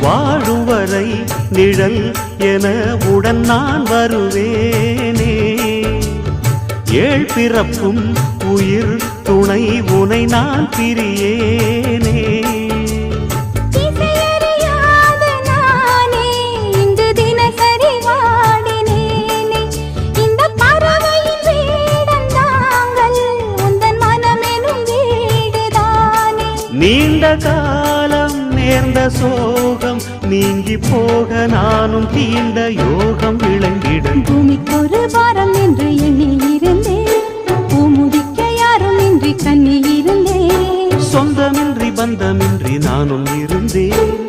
வாழும் வரை நிழல் என உடன் நான் வருவேனே. ஏழ் பிறப்பும் உயிர் துணை உனை நான் பிரியேனே. நீண்ட காலம் நேர்ந்த சோகம் நீங்கி போக நானும் தீண்ட யோகம் விளங்கிடும். பூமிக்கொரு வாரம் என்று எண்ணி இருந்தேன், பூமுதிக்க யாரும் இன்றி கண்ணி இருந்தேன். சொந்தமின்றி பந்தமின்றி நானும் இருந்தேன்.